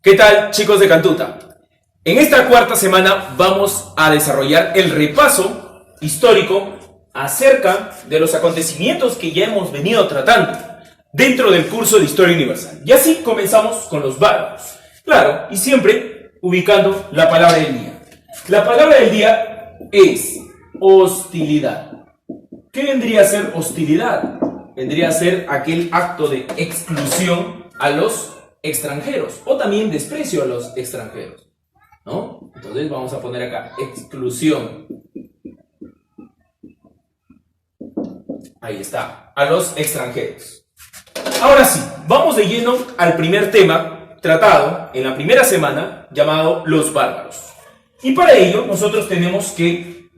¿Qué tal, chicos de Cantuta? En esta cuarta semana vamos a desarrollar el repaso histórico acerca de los acontecimientos que ya hemos venido tratando dentro del curso de Historia Universal. Y así comenzamos con los bárbaros. Claro, y siempre ubicando la palabra del día. La palabra del día es hostilidad. ¿Qué vendría a ser hostilidad? Vendría a ser aquel acto de exclusión a los extranjeros o también desprecio a los extranjeros, ¿no? Entonces vamos a poner acá exclusión. Ahí está, a los extranjeros. Ahora sí, vamos de lleno al primer tema tratado en la primera semana llamado los bárbaros. Y para ello nosotros tenemos que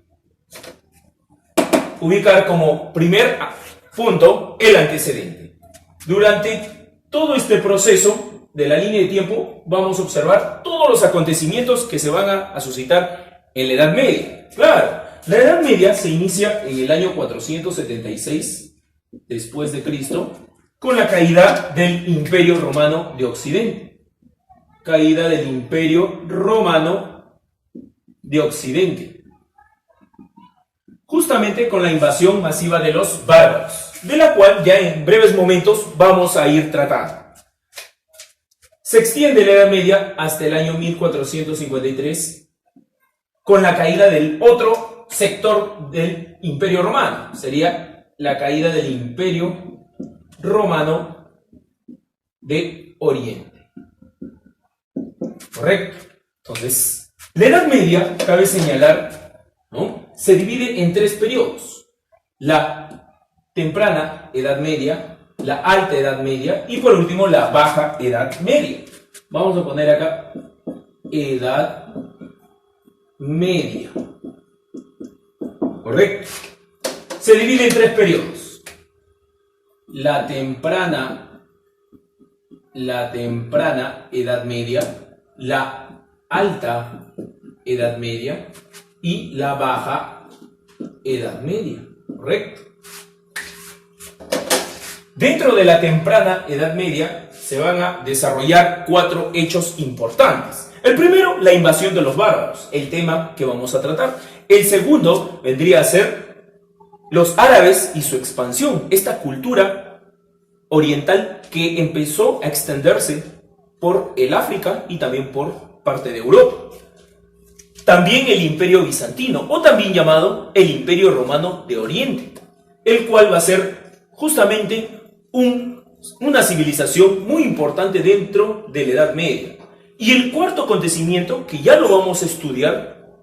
ubicar como primer punto el antecedente. Durante todo este proceso de la línea de tiempo vamos a observar todos los acontecimientos que se van a suscitar en la Edad Media. Claro, la Edad Media se inicia en el año 476 después de Cristo con la caída del Imperio Romano de Occidente. Caída del Imperio Romano de Occidente. Justamente con la invasión masiva de los bárbaros, de la cual ya en breves momentos vamos a ir tratando. Se extiende la Edad Media hasta el año 1453 con la caída del otro sector del Imperio Romano. Sería la caída del Imperio Romano de Oriente. ¿Correcto? Entonces, la Edad Media, cabe señalar, ¿no?, se divide en tres periodos: la temprana Edad Media, la alta Edad Media y por último la baja Edad Media. Vamos a poner acá Edad Media. Correcto. Se divide en tres periodos: la temprana Edad Media, la alta Edad Media y la baja Edad Media. Correcto. Dentro de la temprana Edad Media se van a desarrollar cuatro hechos importantes. El primero, la invasión de los bárbaros, el tema que vamos a tratar. El segundo vendría a ser los árabes y su expansión, esta cultura oriental que empezó a extenderse por el África y también por parte de Europa. También el Imperio Bizantino, o también llamado el Imperio Romano de Oriente, el cual va a ser justamente una civilización muy importante dentro de la Edad Media. Y el cuarto acontecimiento, que ya lo vamos a estudiar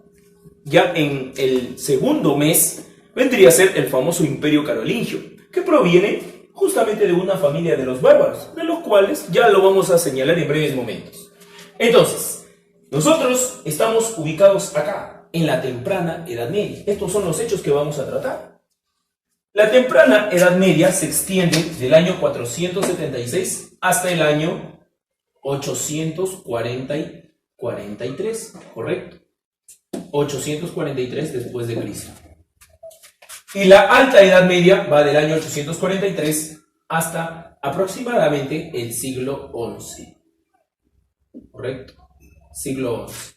ya en el segundo mes, vendría a ser el famoso Imperio Carolingio, que proviene justamente de una familia de los bárbaros, de los cuales ya lo vamos a señalar en breves momentos. Entonces, nosotros estamos ubicados acá, en la temprana Edad Media. Estos son los hechos que vamos a tratar. La temprana Edad Media se extiende del año 476 hasta el año 843, ¿correcto? 843 después de Cristo. Y la alta Edad Media va del año 843 hasta aproximadamente el siglo XI. ¿Correcto? Siglo XI.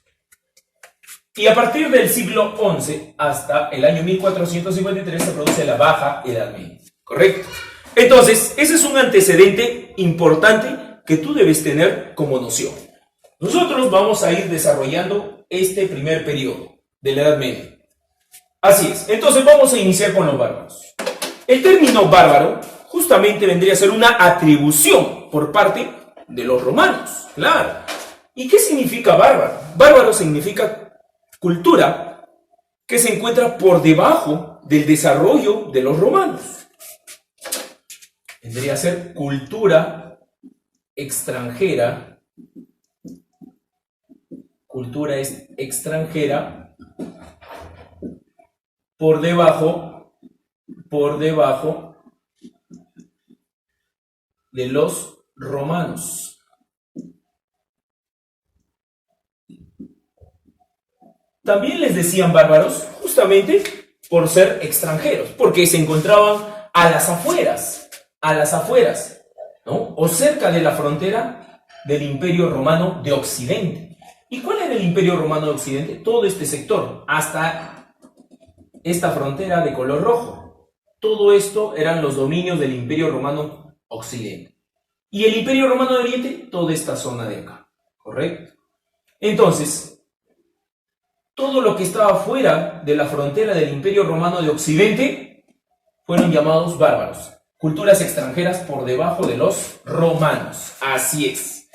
Y a partir del siglo XI hasta el año 1453 se produce la baja Edad Media. ¿Correcto? Entonces, ese es un antecedente importante que tú debes tener como noción. Nosotros vamos a ir desarrollando este primer periodo de la Edad Media. Así es. Entonces vamos a iniciar con los bárbaros. El término bárbaro justamente vendría a ser una atribución por parte de los romanos. Claro. ¿Y qué significa bárbaro? Bárbaro significa cultura que se encuentra por debajo del desarrollo de los romanos. Vendría a ser cultura extranjera. Cultura extranjera por debajo de los romanos. También les decían bárbaros justamente por ser extranjeros, porque se encontraban a las afueras, ¿no?, o cerca de la frontera del Imperio Romano de Occidente. ¿Y cuál era el Imperio Romano de Occidente? Todo este sector, hasta esta frontera de color rojo. Todo esto eran los dominios del Imperio Romano Occidente. Y el Imperio Romano de Oriente, toda esta zona de acá, ¿correcto? Entonces, todo lo que estaba fuera de la frontera del Imperio Romano de Occidente fueron llamados bárbaros, culturas extranjeras por debajo de los romanos. Así es.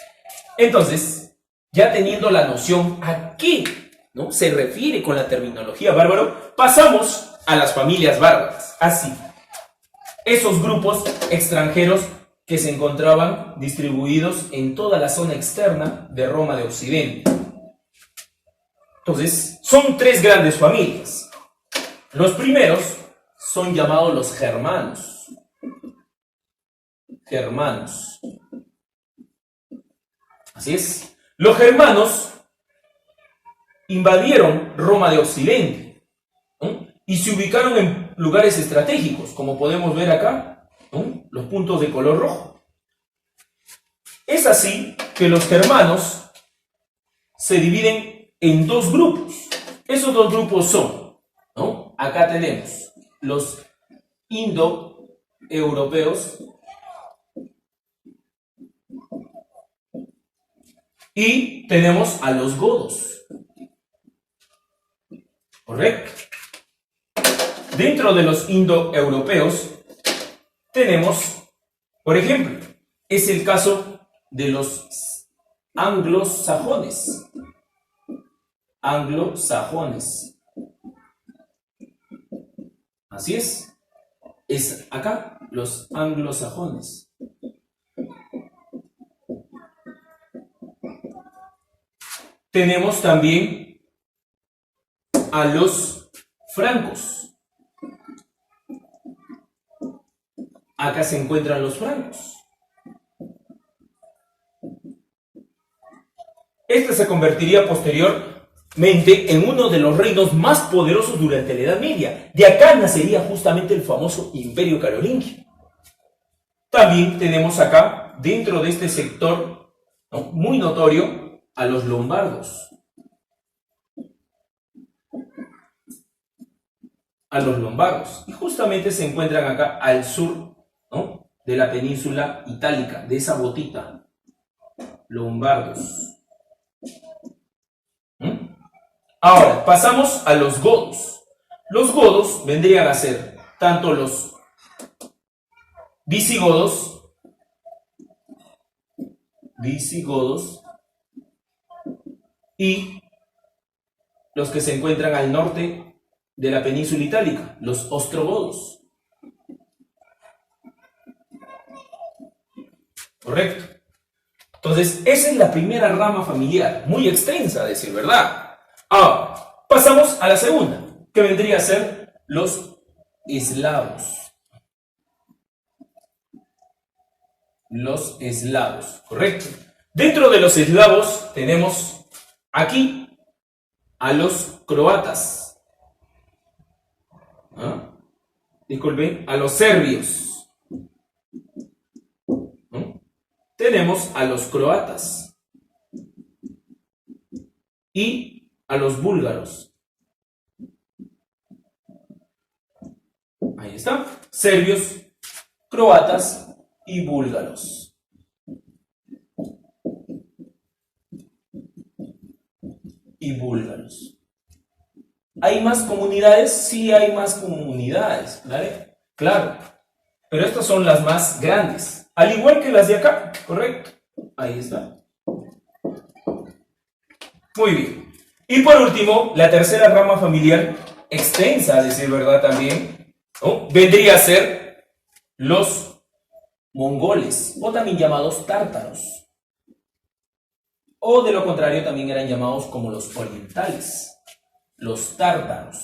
Entonces, ya teniendo la noción a qué, ¿no?, se refiere con la terminología bárbaro, pasamos a las familias bárbaras. Así, esos grupos extranjeros que se encontraban distribuidos en toda la zona externa de Roma de Occidente. Entonces, son tres grandes familias. Los primeros son llamados los germanos. Germanos. Así es. Los germanos invadieron Roma de Occidente, ¿no?, y se ubicaron en lugares estratégicos, como podemos ver acá, ¿no?, los puntos de color rojo. Es así que los germanos se dividen en dos grupos. Esos dos grupos son, ¿no?, acá tenemos los indoeuropeos y tenemos a los godos. ¿Correcto? Dentro de los indoeuropeos tenemos, por ejemplo, es el caso de los anglosajones. Anglosajones. Así es. Es acá, los anglosajones. Tenemos también a los francos. Acá se encuentran los francos. Este se convertiría posteriormente en uno de los reinos más poderosos durante la Edad Media. De acá nacería justamente el famoso Imperio Carolingio. También tenemos acá, dentro de este sector, ¿no?, muy notorio, a los lombardos. A los lombardos. Y justamente se encuentran acá al sur, ¿no?, de la península itálica, de esa botita. Lombardos. Ahora, pasamos a los godos. Los godos vendrían a ser tanto los visigodos y los que se encuentran al norte de la península itálica, los ostrogodos. ¿Correcto? Entonces, esa es la primera rama familiar, muy extensa, a decir verdad. Ahora, pasamos a la segunda, que vendría a ser los eslavos. Los eslavos, ¿correcto? Dentro de los eslavos tenemos aquí a los croatas. Disculpen, a los serbios. Tenemos a los croatas y a los búlgaros. Ahí está. Serbios, croatas y búlgaros. ¿Hay más comunidades? Sí, hay más comunidades, ¿vale? Claro. Pero estas son las más grandes. Al igual que las de acá, ¿correcto? Ahí está. Muy bien. Y por último, la tercera rama familiar, extensa, a decir verdad también, ¿no?, vendría a ser los mongoles, o también llamados tártaros. O de lo contrario, también eran llamados como los orientales, los tártaros.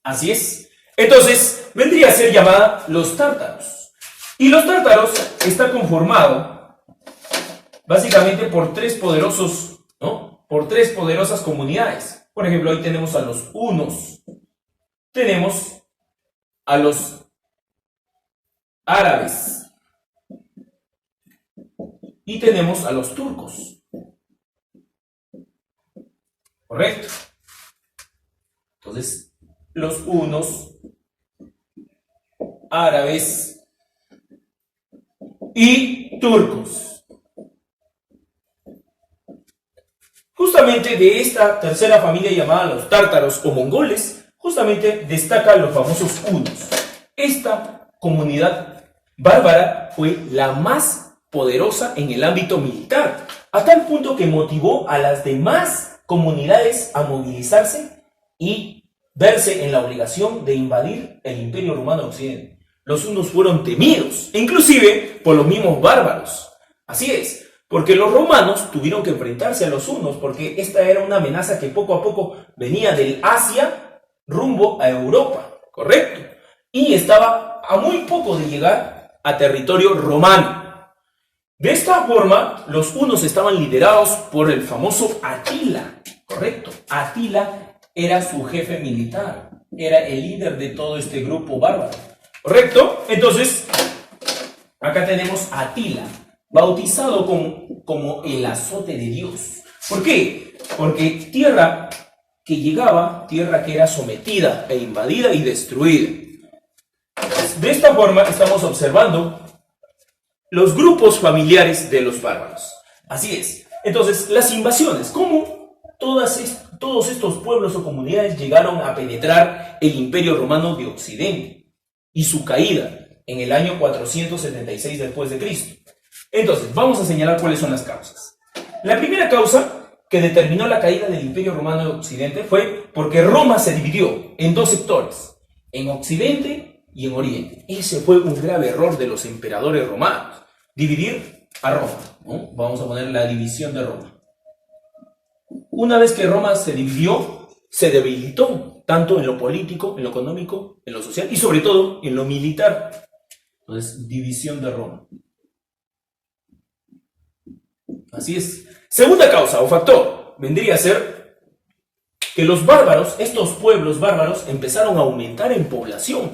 Así es. Entonces, vendría a ser llamada los tártaros. Y los tártaros está conformado básicamente por tres poderosos, ¿no?, por tres poderosas comunidades. Por ejemplo, ahí tenemos a los hunos, tenemos a los árabes y tenemos a los turcos. ¿Correcto? Entonces, los hunos, árabes y turcos. Justamente de esta tercera familia llamada los tártaros o mongoles, justamente destacan los famosos hunos. Esta comunidad bárbara fue la más poderosa en el ámbito militar, a tal punto que motivó a las demás comunidades a movilizarse y verse en la obligación de invadir el Imperio Romano de Occidente. Los hunos fueron temidos, inclusive por los mismos bárbaros. Así es, porque los romanos tuvieron que enfrentarse a los hunos, porque esta era una amenaza que poco a poco venía del Asia rumbo a Europa, ¿correcto? Y estaba a muy poco de llegar a territorio romano. De esta forma, los hunos estaban liderados por el famoso Atila, ¿correcto? Atila era su jefe militar, era el líder de todo este grupo bárbaro, ¿correcto? Entonces, acá tenemos a Atila, bautizado como el azote de Dios. ¿Por qué? Porque tierra que llegaba, tierra que era sometida e invadida y destruida. De esta forma estamos observando los grupos familiares de los bárbaros. Así es. Entonces, las invasiones, ¿cómo todos estos pueblos o comunidades llegaron a penetrar el Imperio Romano de Occidente y su caída en el año 476 después de Cristo? Entonces, vamos a señalar cuáles son las causas. La primera causa que determinó la caída del Imperio Romano de Occidente fue porque Roma se dividió en dos sectores, en Occidente y en Oriente. Ese fue un grave error de los emperadores romanos, dividir a Roma, ¿no? Vamos a poner la división de Roma. Una vez que Roma se dividió, se debilitó, tanto en lo político, en lo económico, en lo social y sobre todo en lo militar. Entonces, división de Roma. Así es. Segunda causa o factor vendría a ser que los bárbaros, estos pueblos bárbaros, empezaron a aumentar en población.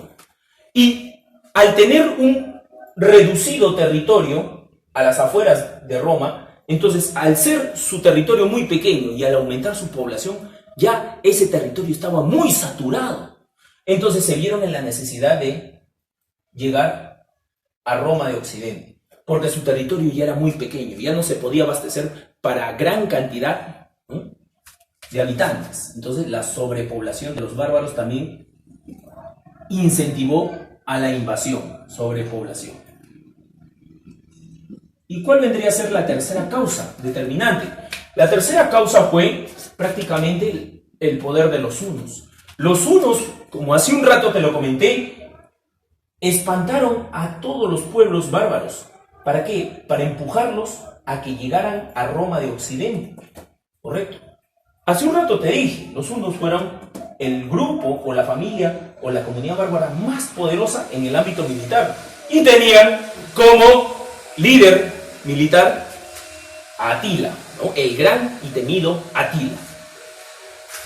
Y al tener un reducido territorio a las afueras de Roma, entonces al ser su territorio muy pequeño y al aumentar su población, ya ese territorio estaba muy saturado. Entonces se vieron en la necesidad de llegar a Roma de Occidente, porque su territorio ya era muy pequeño, ya no se podía abastecer para gran cantidad, ¿no?, de habitantes. Entonces la sobrepoblación de los bárbaros también incentivó a la invasión, sobrepoblación. ¿Y cuál vendría a ser la tercera causa determinante? La tercera causa fue prácticamente el poder de los hunos. Los hunos, como hace un rato te lo comenté, espantaron a todos los pueblos bárbaros. ¿Para qué? Para empujarlos a que llegaran a Roma de Occidente. ¿Correcto? Hace un rato te dije, los hunos fueron el grupo o la familia o la comunidad bárbara más poderosa en el ámbito militar. Y tenían como líder militar a Atila, ¿no?, el gran y temido Atila.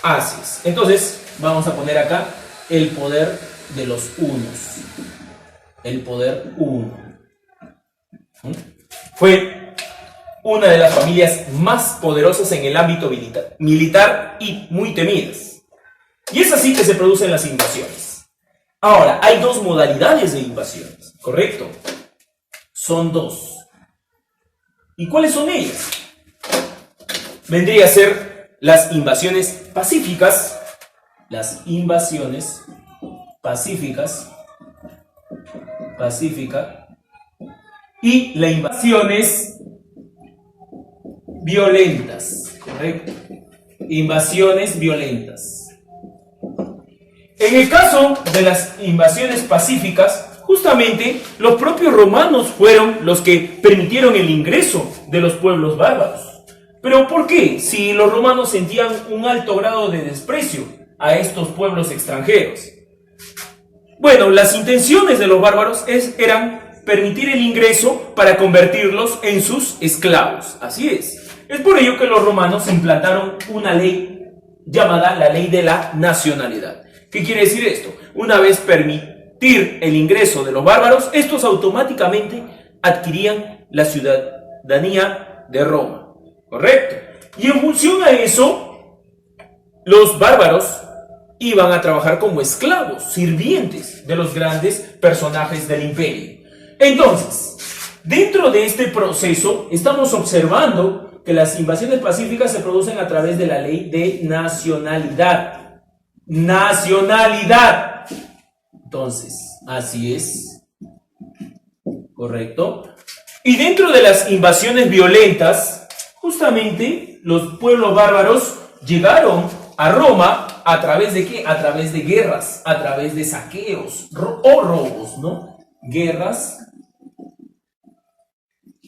Así es. Entonces, vamos a poner acá el poder de los hunos. El poder huno. Fue una de las familias más poderosas en el ámbito militar y muy temidas. Y es así que se producen las invasiones. Ahora, hay dos modalidades de invasiones, ¿correcto? Son dos. ¿Y cuáles son ellas? Vendría a ser las invasiones pacíficas, y las invasiones violentas, ¿correcto? Invasiones violentas. En el caso de las invasiones pacíficas, justamente los propios romanos fueron los que permitieron el ingreso de los pueblos bárbaros. ¿Pero por qué? Si los romanos sentían un alto grado de desprecio a estos pueblos extranjeros. Bueno, las intenciones de los bárbaros eran permitir el ingreso para convertirlos en sus esclavos. Así es. Es por ello que los romanos implantaron una ley llamada la ley de la nacionalidad. ¿Qué quiere decir esto? Una vez permitir el ingreso de los bárbaros, estos automáticamente adquirían la ciudadanía de Roma. ¿Correcto? Y en función a eso, los bárbaros iban a trabajar como esclavos, sirvientes de los grandes personajes del imperio. Entonces, dentro de este proceso, estamos observando que las invasiones pacíficas se producen a través de la ley de nacionalidad. Nacionalidad. Entonces, así es. ¿Correcto? Y dentro de las invasiones violentas, justamente los pueblos bárbaros llegaron a Roma a través de ¿qué? A través de guerras, a través de saqueos o robos, ¿no? Guerras,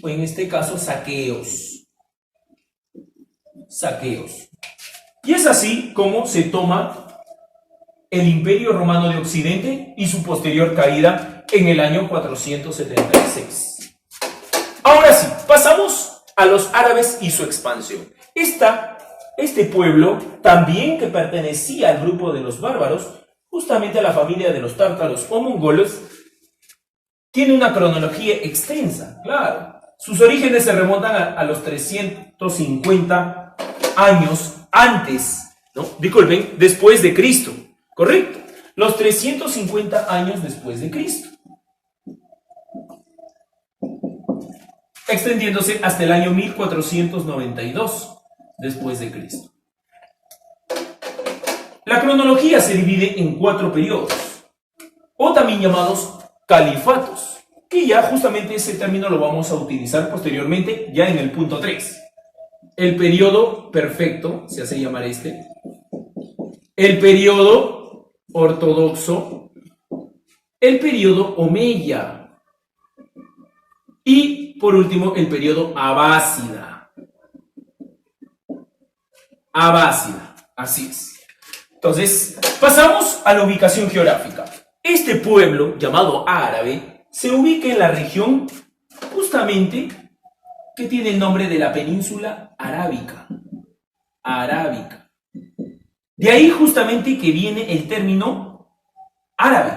o en este caso saqueos. Saqueos. Y es así como se toma el Imperio Romano de Occidente y su posterior caída en el año 476. Ahora sí, pasamos a los árabes y su expansión. Este pueblo, también que pertenecía al grupo de los bárbaros, justamente a la familia de los tártaros o mongoles, tiene una cronología extensa, claro. Sus orígenes se remontan a los 350 años antes, ¿no? Disculpen, después de Cristo, ¿correcto? Los 350 años después de Cristo. Extendiéndose hasta el año 1492 después de Cristo. La cronología se divide en 4 periodos, o también llamados califatos, que ya justamente ese término lo vamos a utilizar posteriormente, ya en el punto 3. El periodo perfecto, se hace llamar este, el periodo ortodoxo, el periodo omeya y, por último, el periodo abásida. Abásida, así es. Entonces, pasamos a la ubicación geográfica. Este pueblo, llamado árabe, se ubica en la región justamente que tiene el nombre de la península arábica. Arábica. De ahí justamente que viene el término árabe.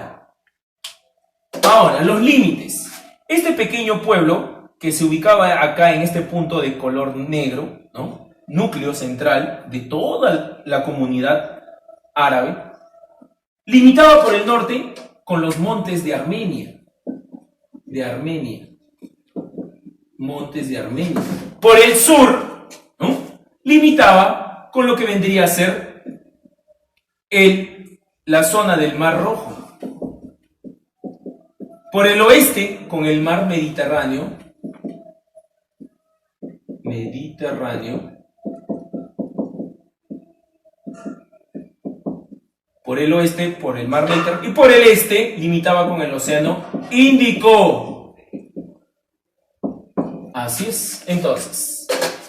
Ahora, los límites. Este pequeño pueblo, que se ubicaba acá en este punto de color negro, ¿no? Núcleo central de toda la comunidad árabe, limitaba por el norte con los montes de Armenia. Montes de Armenia. Por el sur, ¿no? Limitaba con lo que vendría a ser la zona del Mar Rojo. Por el oeste, con el mar Mediterráneo. Por el oeste, por el mar Mediterráneo. Y por el este, limitaba con el océano Índico. Así es. Entonces,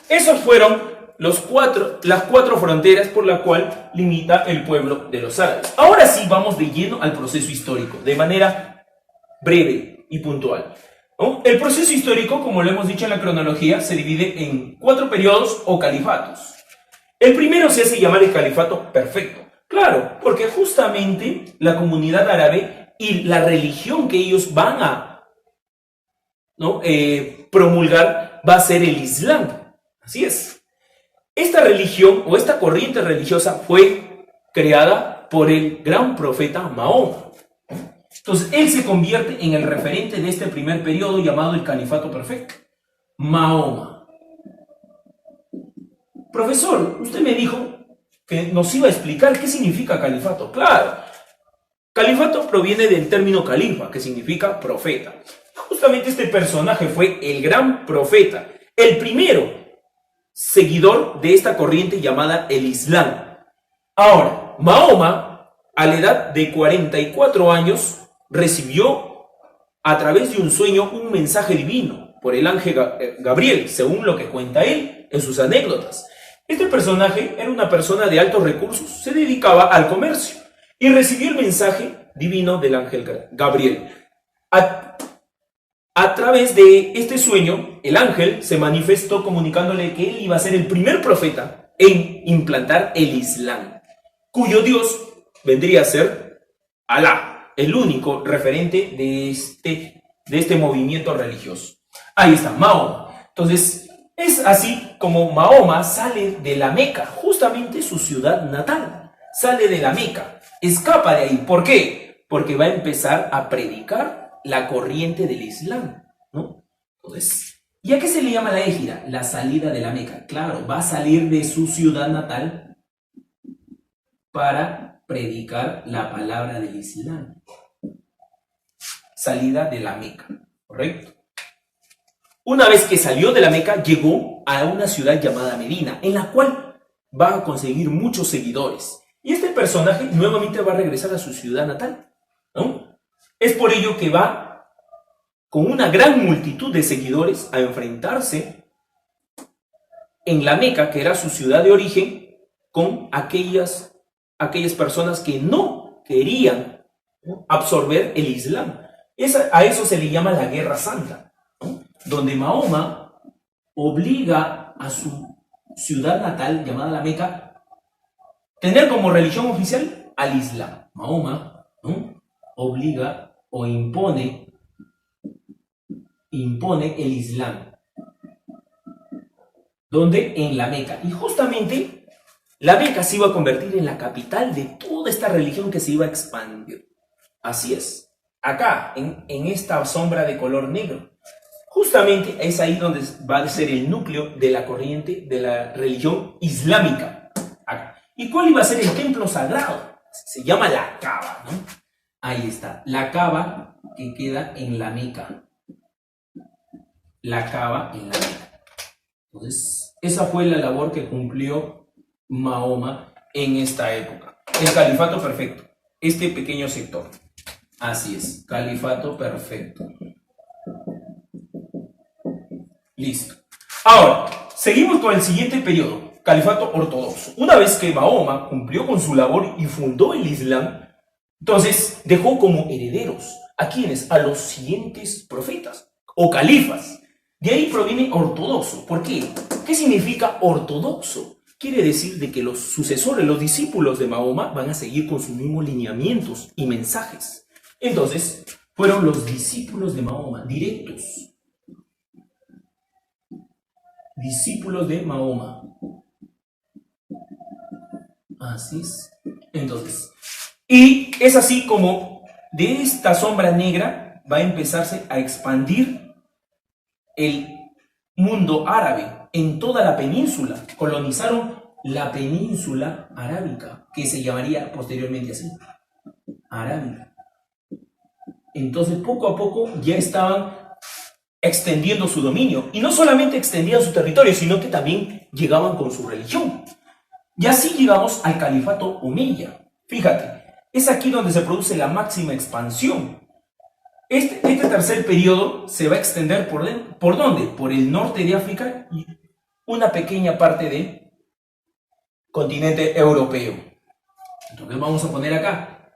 esos fueron las cuatro fronteras por las cuales limita el pueblo de los árabes. Ahora sí vamos de lleno al proceso histórico, de manera breve y puntual, ¿no? El proceso histórico, como lo hemos dicho en la cronología, se divide en 4 periodos o califatos. El primero se hace llamar el califato perfecto. Claro, porque justamente la comunidad árabe y la religión que ellos van a, ¿no? Promulgar va a ser el Islam. Así es. Esta religión o esta corriente religiosa fue creada por el gran profeta Mahoma. Entonces, él se convierte en el referente de este primer periodo llamado el Califato Perfecto. Mahoma. Profesor, usted me dijo que nos iba a explicar qué significa califato. Claro, califato proviene del término califa, que significa profeta. Justamente este personaje fue el gran profeta, el primero seguidor de esta corriente llamada el Islam. Ahora, Mahoma, a la edad de 44 años, recibió a través de un sueño un mensaje divino por el ángel Gabriel, según lo que cuenta él en sus anécdotas. Este personaje era una persona de altos recursos, se dedicaba al comercio y recibió el mensaje divino del ángel Gabriel. A través de este sueño, el ángel se manifestó comunicándole que él iba a ser el primer profeta en implantar el Islam, cuyo Dios vendría a ser Alá, el único referente de este movimiento religioso. Ahí está, Mahoma. Entonces, es así como Mahoma sale de la Meca, justamente su ciudad natal. Sale de la Meca, escapa de ahí. ¿Por qué? Porque va a empezar a predicar la corriente del Islam, ¿no? Entonces, ¿y a qué se le llama la hégira? La salida de la Meca. Claro, va a salir de su ciudad natal para predicar la palabra del Islam. Salida de la Meca, ¿correcto? Una vez que salió de la Meca, llegó a una ciudad llamada Medina, en la cual va a conseguir muchos seguidores. Y este personaje nuevamente va a regresar a su ciudad natal, ¿no? Es por ello que va con una gran multitud de seguidores a enfrentarse en la Meca, que era su ciudad de origen, con aquellas personas que no querían, ¿no?, absorber el Islam. A eso se le llama la Guerra Santa, ¿no?, donde Mahoma obliga a su ciudad natal, llamada la Meca, tener como religión oficial al Islam. Mahoma, ¿no?, obliga o impone el Islam. ¿Dónde? En la Meca. Y justamente la Meca se iba a convertir en la capital de toda esta religión que se iba a expandir. Así es. Acá, en esta sombra de color negro, justamente es ahí donde va a ser el núcleo de la corriente de la religión islámica. Acá. ¿Y cuál iba a ser el templo sagrado? Se llama la Kaaba, ¿no? Ahí está, la Kaaba que queda en la Meca. La Kaaba en la Meca. Entonces, esa fue la labor que cumplió Mahoma en esta época. El califato perfecto, este pequeño sector. Así es, califato perfecto. Listo. Ahora, seguimos con el siguiente periodo, califato ortodoxo. Una vez que Mahoma cumplió con su labor y fundó el Islam, entonces dejó como herederos ¿a quiénes? A los siguientes profetas o califas. De ahí proviene ortodoxo. ¿Por qué? ¿Qué significa ortodoxo? Quiere decir de que los sucesores, los discípulos de Mahoma van a seguir con sus mismos lineamientos y mensajes. Entonces, fueron los discípulos de Mahoma, directos. Discípulos de Mahoma. Así es. Entonces, y es así como de esta sombra negra va a empezarse a expandir el mundo árabe en toda la península. Colonizaron la península arábica, que se llamaría posteriormente así, arábica. Entonces, poco a poco ya estaban extendiendo su dominio. Y no solamente extendían su territorio, sino que también llegaban con su religión. Y así llegamos al califato omeya. Fíjate, es aquí donde se produce la máxima expansión. Este tercer periodo se va a extender ¿por dónde? Por el norte de África y una pequeña parte del continente europeo. Entonces vamos a poner acá,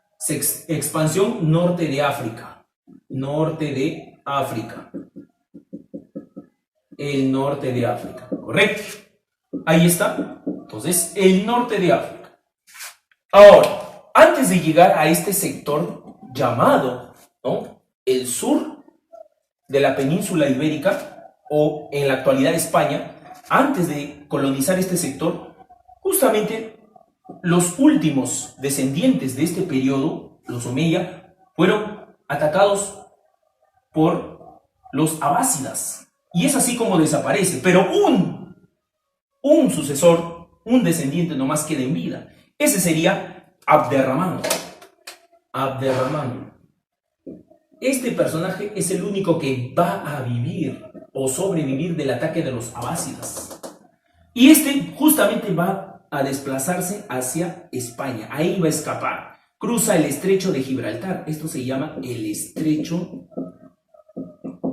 expansión norte de África. Norte de África. El norte de África, ¿correcto? Ahí está. Entonces, el norte de África. Ahora, antes de llegar a este sector llamado, ¿no?, el sur de la península ibérica, o en la actualidad España, antes de colonizar este sector, justamente los últimos descendientes de este periodo, los omeya, fueron atacados por los abásidas. Y es así como desaparece. Pero un sucesor, un descendiente nomás queda en vida. Ese sería Abderramán. Abderramán. Este personaje es el único que va a vivir o sobrevivir del ataque de los abásidas. Y este justamente va a desplazarse hacia España. Ahí va a escapar. Cruza el estrecho de Gibraltar. Esto se llama el estrecho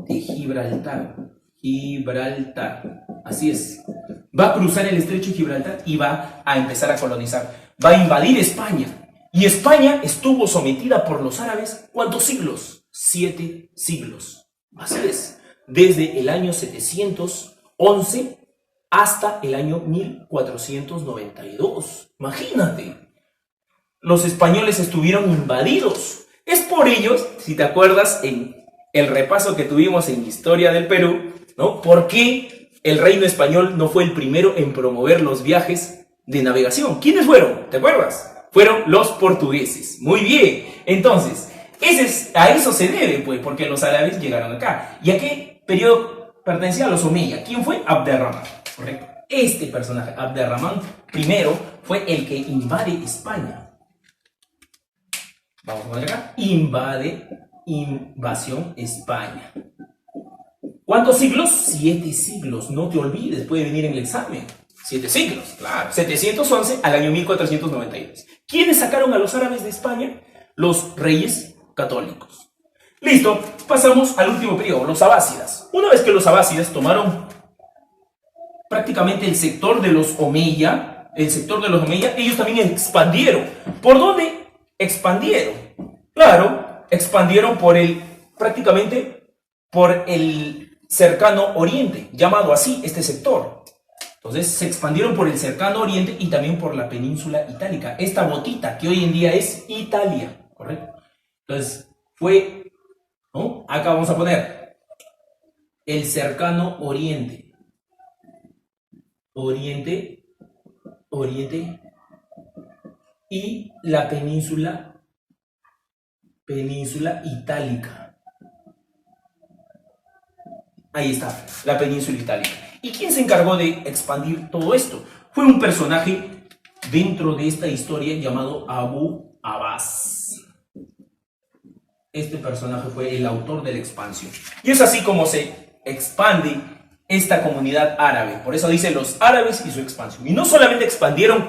de Gibraltar. Gibraltar. Así es. Va a cruzar el estrecho de Gibraltar y va a empezar a colonizar. Va a invadir España. Y España estuvo sometida por los árabes, ¿cuántos siglos? 7 siglos. Así es. Desde el año 711 hasta el año 1492. Imagínate. Los españoles estuvieron invadidos. Es por ello, si te acuerdas en el repaso que tuvimos en Historia del Perú, ¿no?, ¿por qué el reino español no fue el primero en promover los viajes de navegación. ¿Quiénes fueron? ¿Te acuerdas? Fueron los portugueses. Muy bien. Entonces, a eso se debe, pues, porque los árabes llegaron acá. ¿Y a qué periodo pertenecía? A los Omeya. ¿Quién fue? Abderramán. Correcto. Este personaje, Abderramán I, fue el que invade España. Vamos a poner acá. Invasión España. ¿Cuántos siglos? 7 siglos. No te olvides, puede venir en el examen. 7 siglos, claro. 711 al año 1492. ¿Quiénes sacaron a los árabes de España? Los reyes católicos. Listo, pasamos al último periodo, los abásidas. Una vez que los abásidas tomaron prácticamente el sector de los Omeya, ellos también expandieron. ¿Por dónde expandieron? Claro, expandieron prácticamente por el cercano oriente, llamado así este sector. Entonces se expandieron por el cercano oriente y también por la península itálica. Esta botita que hoy en día es Italia, ¿correcto? Entonces fue, ¿no? Acá vamos a poner el cercano oriente. Oriente y la península itálica. Ahí está, la península itálica. ¿Y quién se encargó de expandir todo esto? Fue un personaje dentro de esta historia llamado Abu Abbas. Este personaje fue el autor de la expansión. Y es así como se expande esta comunidad árabe. Por eso dice los árabes y su expansión. Y no solamente expandieron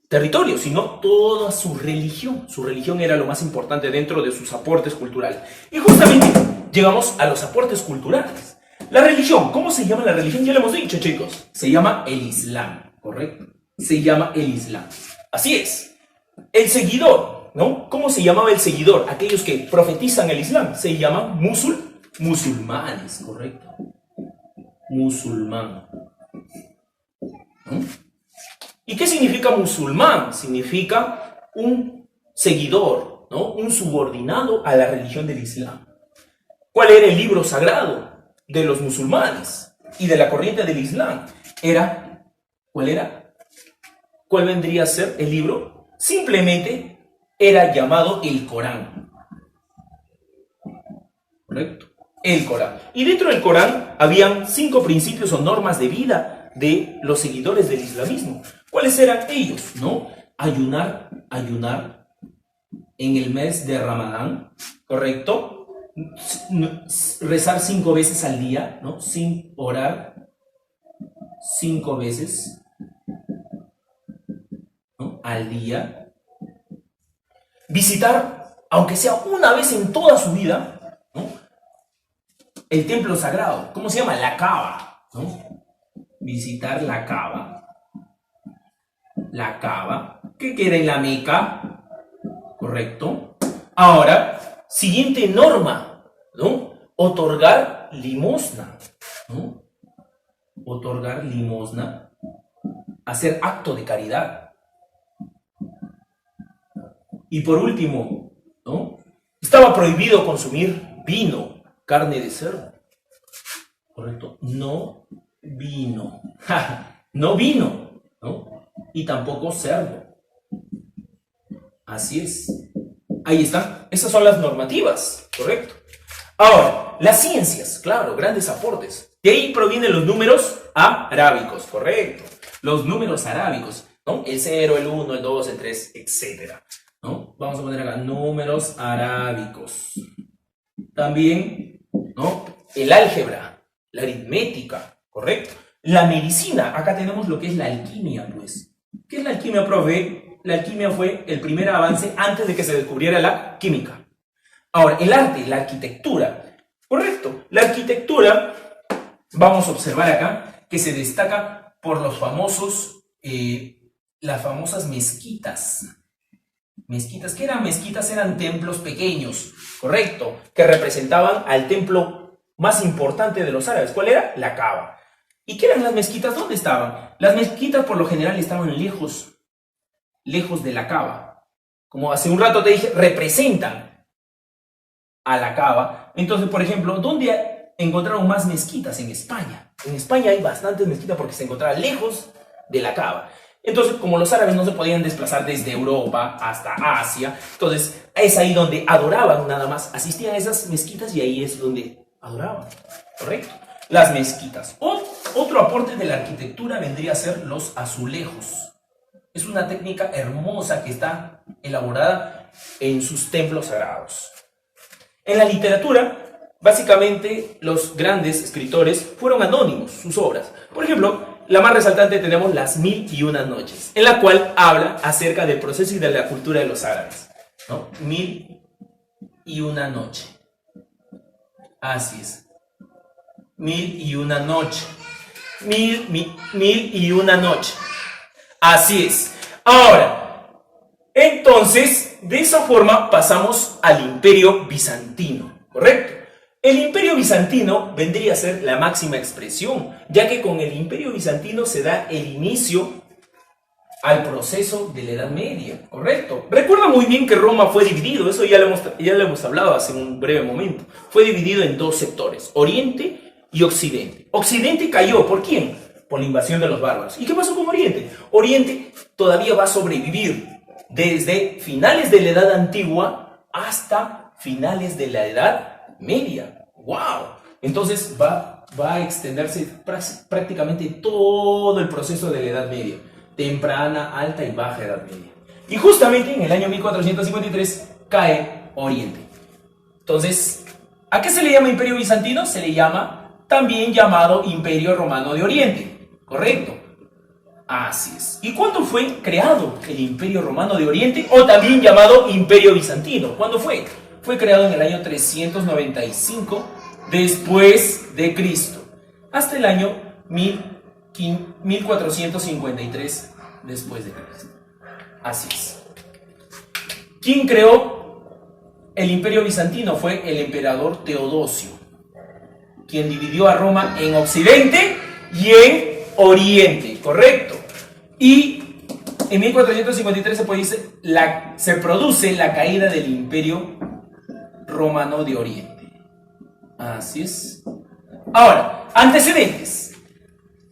territorio, sino toda su religión. Su religión era lo más importante dentro de sus aportes culturales. Y justamente llegamos a los aportes culturales. La religión, ¿cómo se llama la religión? Ya lo hemos dicho, chicos. Se llama el Islam, ¿correcto? Se llama el Islam. Así es. El seguidor, ¿no? ¿Cómo se llamaba el seguidor? Aquellos que profetizan el Islam. Se llaman musulmanes, ¿correcto? Musulmán. ¿No? ¿Y qué significa musulmán? Significa un seguidor, ¿no? Un subordinado a la religión del Islam. ¿Cuál era el libro sagrado de los musulmanes y de la corriente del Islam? ¿Cuál era? ¿Cuál vendría a ser el libro? Simplemente era llamado el Corán. ¿Correcto? El Corán. Y dentro del Corán habían 5 principios o normas de vida de los seguidores del islamismo. ¿Cuáles eran ellos? ¿No? Ayunar en el mes de Ramadán, ¿correcto? Rezar 5 veces al día, ¿no? Sin orar 5 veces, ¿no? Al día. Visitar, aunque sea una vez en toda su vida, ¿no? El templo sagrado. ¿Cómo se llama? La Kaaba, ¿no? Visitar la Kaaba. La Kaaba. ¿Qué queda en la Meca? ¿Correcto? Ahora, siguiente norma, ¿no? Otorgar limosna, ¿no? Otorgar limosna. Hacer acto de caridad. Y por último, ¿no? Estaba prohibido consumir vino, carne de cerdo. ¿Correcto? No vino. No vino, ¿no? Y tampoco cerdo. Así es. Ahí están. Esas son las normativas, ¿correcto? Ahora, las ciencias, claro, grandes aportes. De ahí provienen los números arábicos, ¿correcto? Los números arábicos, ¿no? El 0, el 1, el 2, el 3, etc. ¿No? Vamos a poner acá números arábicos. También, ¿no? El álgebra, la aritmética, ¿correcto? La medicina, acá tenemos lo que es la alquimia, pues. ¿Qué es la alquimia, profe? La alquimia fue el primer avance antes de que se descubriera la química. Ahora, el arte, la arquitectura. Correcto. La arquitectura, vamos a observar acá, que se destaca por los las famosas mezquitas. Mezquitas, ¿qué eran mezquitas? Eran templos pequeños, correcto, que representaban al templo más importante de los árabes. ¿Cuál era? La Kaaba. ¿Y qué eran las mezquitas? ¿Dónde estaban? Las mezquitas por lo general estaban lejos de la Kaaba. Como hace un rato te dije, representan a la Kaaba. Entonces, por ejemplo, ¿dónde encontraron más mezquitas en España. En España hay bastantes mezquitas porque se encontraban lejos de la Kaaba. Entonces, como los árabes no se podían desplazar desde Europa hasta Asia, entonces es ahí donde adoraban nada más. Asistían a esas mezquitas y ahí es donde adoraban. ¿Correcto? Las mezquitas. Otro aporte de la arquitectura vendría a ser los azulejos. Es una técnica hermosa que está elaborada en sus templos sagrados. En la literatura, básicamente los grandes escritores fueron anónimos, sus obras. Por ejemplo, la más resaltante tenemos Las Mil y Una Noches, en la cual habla acerca del proceso y de la cultura de los árabes, ¿no? Mil y una noche. Así es. Mil y una noche. Mil y una noche. Así es. Ahora, entonces, de esa forma pasamos al Imperio Bizantino, ¿correcto? El Imperio Bizantino vendría a ser la máxima expresión, ya que con el Imperio Bizantino se da el inicio al proceso de la Edad Media, ¿correcto? Recuerda muy bien que Roma fue dividido, eso ya lo hemos hablado hace un breve momento. Fue dividido en dos sectores, Oriente y Occidente. Occidente cayó, ¿por quién? Por la invasión de los bárbaros. ¿Y qué pasó con Oriente? Oriente todavía va a sobrevivir desde finales de la Edad Antigua hasta finales de la Edad Media. ¡Wow! Entonces va a extenderse prácticamente todo el proceso de la Edad Media. Temprana, alta y baja Edad Media. Y justamente en el año 1453 cae Oriente. Entonces, ¿a qué se le llama Imperio Bizantino? Se le llama también llamado Imperio Romano de Oriente. ¿Correcto? Así es. ¿Y cuándo fue creado el Imperio Romano de Oriente? O también llamado Imperio Bizantino. ¿Cuándo fue? Fue creado en el año 395 después de Cristo, hasta el año 1453 después de Cristo. Así es. ¿Quién creó el Imperio Bizantino? Fue el emperador Teodosio, quien dividió a Roma en Occidente y en Oriente, ¿correcto? Y en 1453 se produce la caída del Imperio Romano de Oriente. Así es. Ahora, antecedentes.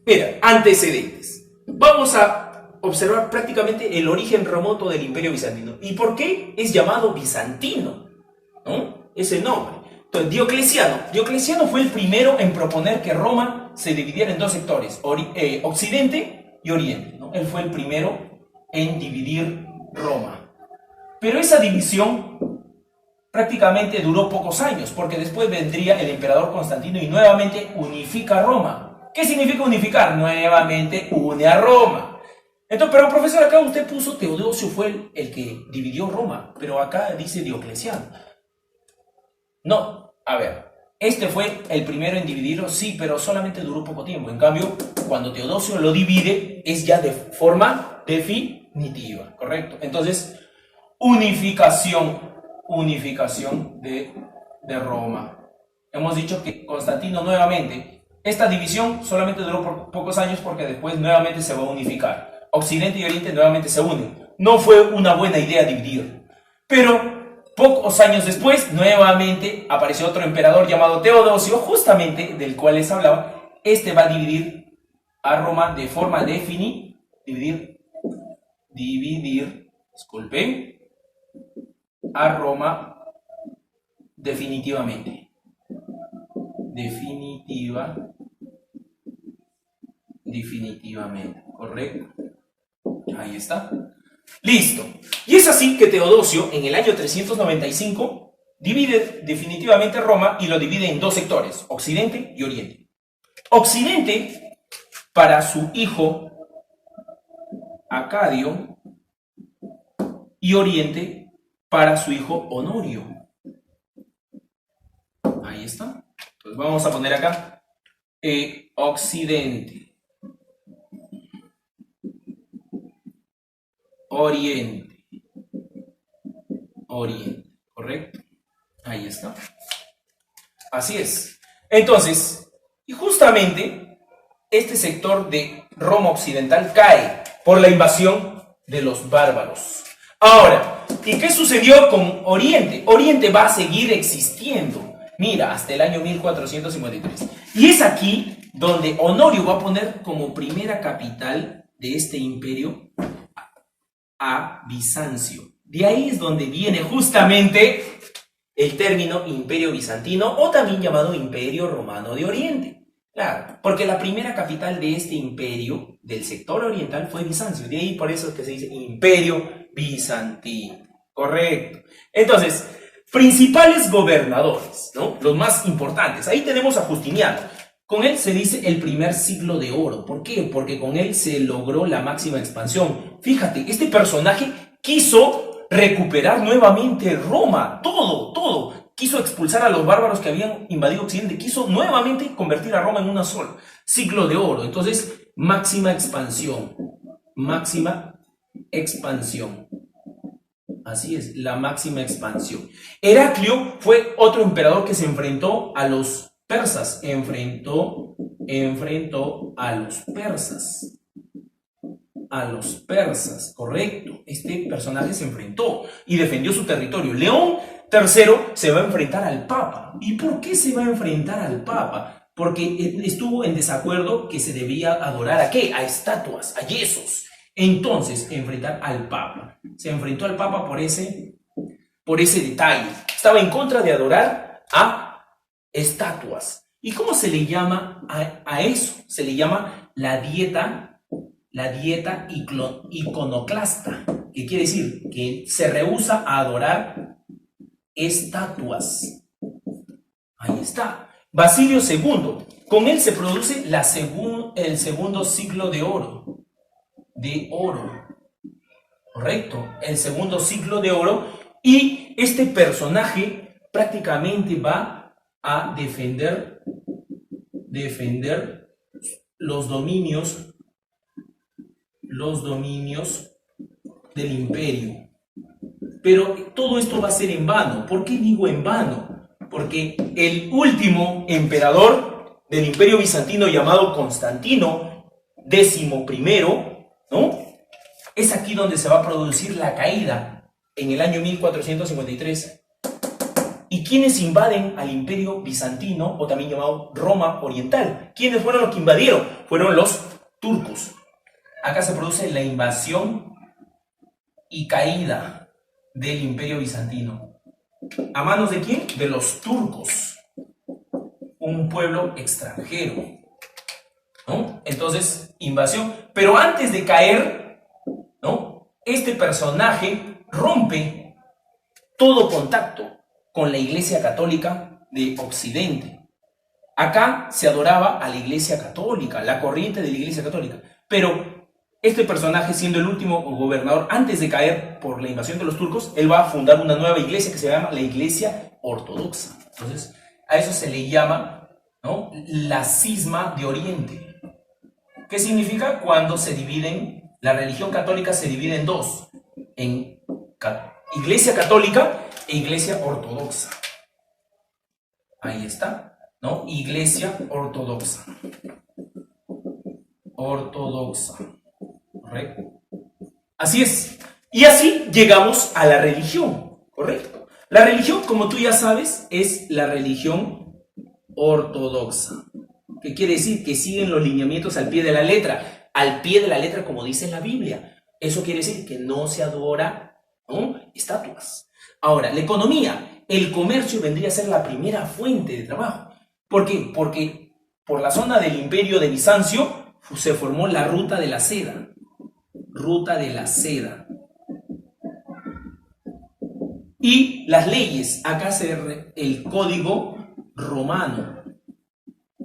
Mira, antecedentes. Vamos a observar prácticamente el origen remoto del Imperio Bizantino. ¿Y por qué es llamado bizantino? ¿No? Ese nombre. Entonces, Diocleciano fue el primero en proponer que Roma se dividiera en dos sectores, Occidente y Oriente, ¿no? Él fue el primero en dividir Roma. Pero esa división prácticamente duró pocos años, porque después vendría el emperador Constantino y nuevamente unifica Roma. ¿Qué significa unificar? Nuevamente une a Roma. Entonces, pero profesor, acá usted puso Teodosio fue el que dividió Roma, pero acá dice Diocleciano. No, a ver, este fue el primero en dividirlo, sí, pero solamente duró poco tiempo. En cambio, cuando Teodosio lo divide, es ya de forma definitiva, ¿correcto? Entonces, unificación de Roma. Hemos dicho que Constantino nuevamente, esta división solamente duró por pocos años porque después nuevamente se va a unificar. Occidente y Oriente nuevamente se unen. No fue una buena idea dividir. Pero pocos años después, nuevamente apareció otro emperador llamado Teodosio, justamente del cual les hablaba. Este va a dividir a Roma de forma definitiva. Disculpen. A Roma definitivamente. Definitivamente, ¿correcto? Ahí está. Listo. Y es así que Teodosio en el año 395 divide definitivamente Roma y lo divide en dos sectores, Occidente y Oriente. Occidente para su hijo Acadio y Oriente para su hijo Honorio. Ahí está. Pues vamos a poner acá Occidente, Oriente, ¿correcto? Ahí está. Así es. Entonces, y justamente este sector de Roma occidental cae por la invasión de los bárbaros. Ahora, ¿y qué sucedió con Oriente? Oriente va a seguir existiendo. Mira, hasta el año 1453. Y es aquí donde Honorio va a poner como primera capital de este imperio a Bizancio. De ahí es donde viene justamente el término Imperio Bizantino o también llamado Imperio Romano de Oriente. Claro, porque la primera capital de este imperio del sector oriental fue Bizancio. De ahí por eso es que se dice Imperio Bizantino. Correcto. Entonces, principales gobernadores, ¿no? Los más importantes. Ahí tenemos a Justiniano. Con él se dice el primer siglo de oro. ¿Por qué? Porque con él se logró la máxima expansión. Fíjate, este personaje quiso recuperar nuevamente Roma, todo. Quiso expulsar a los bárbaros que habían invadido Occidente, quiso nuevamente convertir a Roma en una sola. Siglo de oro. Entonces, máxima expansión. Así es, la máxima expansión. Heraclio fue otro emperador que se enfrentó a los persas. Enfrentó a los persas. A los persas, correcto. Este personaje se enfrentó y defendió su territorio. León III se va a enfrentar al Papa. ¿Y por qué se va a enfrentar al Papa? Porque estuvo en desacuerdo que se debía adorar ¿a qué? A estatuas, a yesos. Entonces, enfrentar al Papa. Se enfrentó al Papa por ese detalle. Estaba en contra de adorar a estatuas. ¿Y cómo se le llama a eso? Se le llama la dieta iconoclasta, que quiere decir que se rehúsa a adorar estatuas. Ahí está. Basilio II, con él se produce el segundo siglo de oro. Correcto, el segundo siglo de oro. Y este personaje prácticamente va a defender los dominios del imperio. Pero todo esto va a ser en vano. ¿Por qué digo en vano? Porque el último emperador del imperio bizantino, llamado Constantino XI, ¿no? Es aquí donde se va a producir la caída, en el año 1453. ¿Y quiénes invaden al imperio bizantino, o también llamado Roma Oriental? ¿Quiénes fueron los que invadieron? Fueron los turcos. Acá se produce la invasión y caída del imperio bizantino. ¿A manos de quién? De los turcos. Un pueblo extranjero, ¿no? Entonces, invasión. Pero antes de caer, ¿no? Este personaje rompe todo contacto con la Iglesia Católica de Occidente. Acá se adoraba a la Iglesia Católica, la corriente de la Iglesia Católica. Pero este personaje, siendo el último gobernador, antes de caer por la invasión de los turcos, él va a fundar una nueva iglesia que se llama la Iglesia Ortodoxa. Entonces, a eso se le llama, ¿no?, la cisma de Oriente. ¿Qué significa? Cuando se dividen, la religión católica se divide en dos, en Iglesia Católica e Iglesia Ortodoxa. Ahí está, ¿no? Iglesia Ortodoxa. Correcto. Así es. Y así llegamos a la religión, ¿correcto? La religión, como tú ya sabes, es la religión ortodoxa. ¿Qué quiere decir? Que siguen los lineamientos al pie de la letra. Al pie de la letra, como dice en la Biblia. Eso quiere decir que no se adora, ¿no?, estatuas. Ahora, la economía, el comercio vendría a ser la primera fuente de trabajo. ¿Por qué? Porque por la zona del imperio de Bizancio se formó la ruta de la seda. Y las leyes, acá el código romano,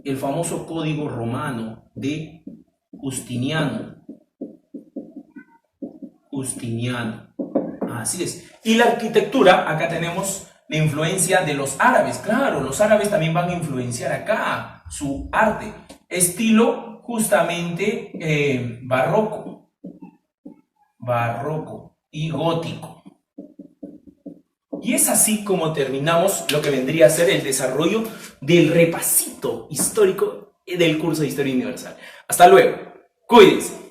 el famoso código romano de Justiniano. Así es. Y la arquitectura, acá tenemos la influencia de los árabes. Claro, los árabes también van a influenciar acá su arte. Estilo justamente barroco y gótico. Y es así como terminamos lo que vendría a ser el desarrollo del repasito histórico del curso de Historia Universal. Hasta luego. Cuídense.